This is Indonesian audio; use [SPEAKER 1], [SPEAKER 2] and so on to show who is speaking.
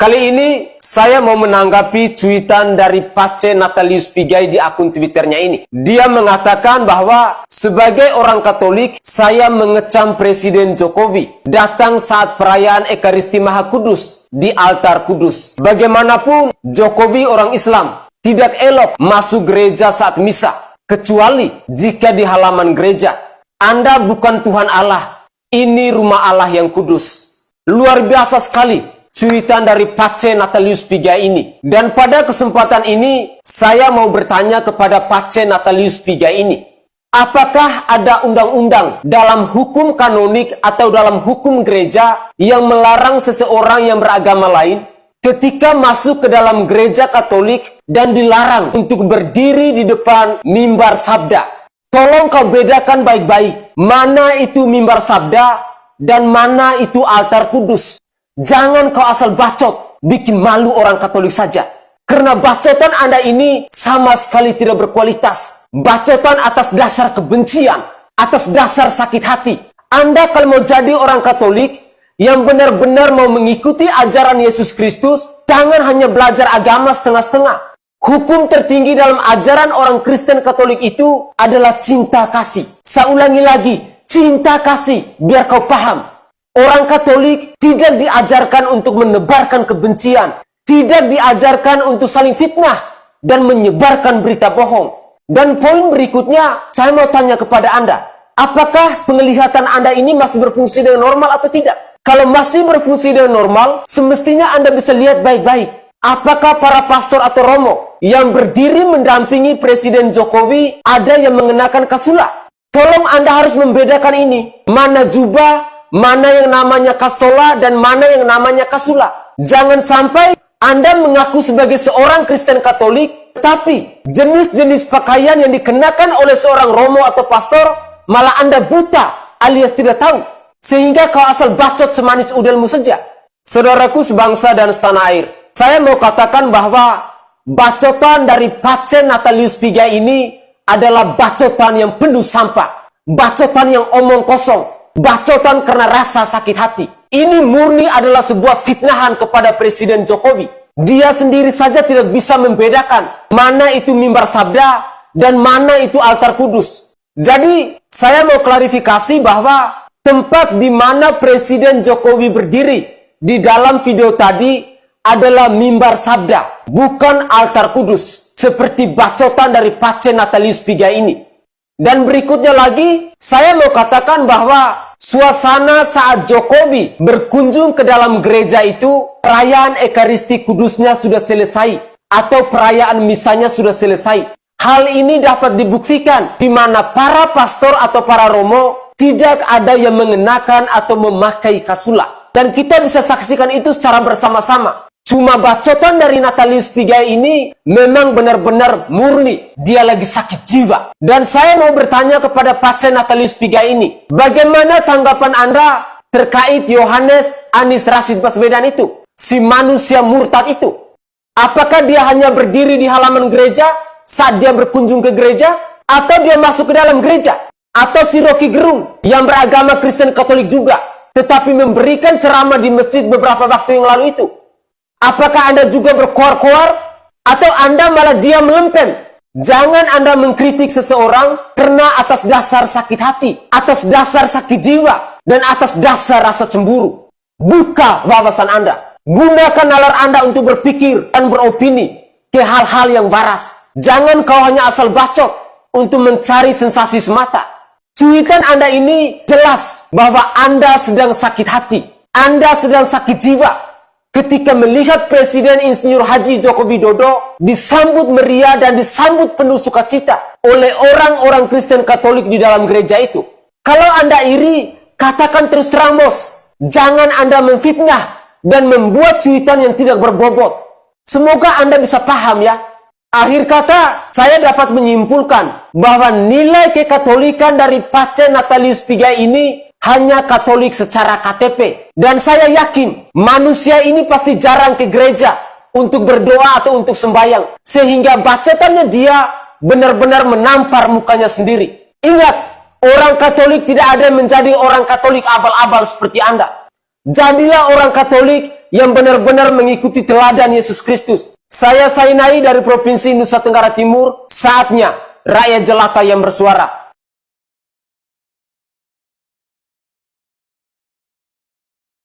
[SPEAKER 1] Kali ini saya mau menanggapi cuitan dari Pace Natalius Pigai di akun Twitternya ini. Dia mengatakan bahwa sebagai orang Katolik, saya mengecam Presiden Jokowi datang saat perayaan Ekaristi Maha Kudus di altar Kudus. Bagaimanapun Jokowi orang Islam, tidak elok masuk gereja saat misa, kecuali jika di halaman gereja. Anda bukan Tuhan Allah, ini rumah Allah yang kudus. Luar biasa sekali cuitan dari Pace Natalius Pigai ini. Dan pada kesempatan ini, saya mau bertanya kepada Pace Natalius Pigai ini. Apakah ada undang-undang dalam hukum kanonik atau dalam hukum gereja yang melarang seseorang yang beragama lain ketika masuk ke dalam gereja Katolik dan dilarang untuk berdiri di depan mimbar sabda? Tolong kau bedakan baik-baik, mana itu mimbar sabda dan mana itu altar kudus. Jangan kau asal bacot, bikin malu orang Katolik saja. Karena bacotan Anda ini sama sekali tidak berkualitas. Bacotan atas dasar kebencian, atas dasar sakit hati. Anda kalau mau jadi orang Katolik yang benar-benar mau mengikuti ajaran Yesus Kristus, jangan hanya belajar agama setengah-setengah. Hukum tertinggi dalam ajaran orang Kristen Katolik itu adalah cinta kasih. Saya ulangi lagi, cinta kasih, biar kau paham. Orang Katolik tidak diajarkan untuk menebarkan kebencian, tidak diajarkan untuk saling fitnah dan menyebarkan berita bohong. Dan poin berikutnya, saya mau tanya kepada Anda, apakah penglihatan Anda ini masih berfungsi dengan normal atau tidak? Kalau masih berfungsi dengan normal, semestinya Anda bisa lihat baik-baik. Apakah para pastor atau romo yang berdiri mendampingi Presiden Jokowi ada yang mengenakan kasula? Tolong Anda harus membedakan ini. Mana jubah, mana yang namanya kastola, dan mana yang namanya kasula. Jangan sampai Anda mengaku sebagai seorang Kristen Katolik, tapi jenis-jenis pakaian yang dikenakan oleh seorang romo atau pastor, malah Anda buta alias tidak tahu. Sehingga kau asal bacot semanis udelmu saja. Saudaraku sebangsa dan setanah air, saya mau katakan bahwa bacotan dari Pace Natalius Pigai ini adalah bacotan yang penuh sampah. Bacotan yang omong kosong. Bacotan karena rasa sakit hati. Ini murni adalah sebuah fitnahan kepada Presiden Jokowi. Dia sendiri saja tidak bisa membedakan mana itu mimbar sabda dan mana itu altar kudus. Jadi, saya mau klarifikasi bahwa tempat di mana Presiden Jokowi berdiri di dalam video tadi adalah mimbar sabda, bukan altar kudus, seperti bacotan dari Pace Natalius Pigai ini. Dan berikutnya lagi, saya mau katakan bahwa suasana saat Jokowi berkunjung ke dalam gereja itu, perayaan Ekaristi Kudusnya sudah selesai, atau perayaan misanya sudah selesai. Hal ini dapat dibuktikan di mana para pastor atau para romo tidak ada yang mengenakan atau memakai kasula. Dan kita bisa saksikan itu secara bersama-sama. Cuma bacotan dari Natalius Pigai ini memang benar-benar murni. Dia lagi sakit jiwa. Dan saya mau bertanya kepada Pace Natalius Pigai ini. Bagaimana tanggapan Anda terkait Yohanes Anies Rashid Baswedan itu? Si manusia murtad itu. Apakah dia hanya berdiri di halaman gereja saat dia berkunjung ke gereja? Atau dia masuk ke dalam gereja? Atau si Rocky Gerung yang beragama Kristen Katolik juga, tetapi memberikan ceramah di masjid beberapa waktu yang lalu itu? Apakah Anda juga berkoar-koar? Atau Anda malah diam melempem? Jangan Anda mengkritik seseorang karena atas dasar sakit hati, atas dasar sakit jiwa, dan atas dasar rasa cemburu. Buka wawasan Anda. Gunakan nalar Anda untuk berpikir dan beropini ke hal-hal yang waras. Jangan kau hanya asal bacot untuk mencari sensasi semata. Cuitan Anda ini jelas bahwa Anda sedang sakit hati. Anda sedang sakit jiwa ketika melihat Presiden Insinyur Haji Joko Widodo disambut meriah dan disambut penuh sukacita oleh orang-orang Kristen Katolik di dalam gereja itu. Kalau Anda iri, katakan terus terang, bos. Jangan Anda memfitnah dan membuat cuitan yang tidak berbobot. Semoga Anda bisa paham ya. Akhir kata, saya dapat menyimpulkan bahwa nilai kekatolikan dari Pace Natalius Pigai ini hanya Katolik secara KTP. Dan saya yakin manusia ini pasti jarang ke gereja untuk berdoa atau untuk sembahyang. Sehingga bacotannya dia benar-benar menampar mukanya sendiri. Ingat, orang Katolik tidak ada yang menjadi orang Katolik abal-abal seperti Anda. Jadilah orang Katolik yang benar-benar mengikuti teladan Yesus Kristus. Saya Sainai dari Provinsi Nusa Tenggara Timur, saatnya rakyat jelata yang bersuara.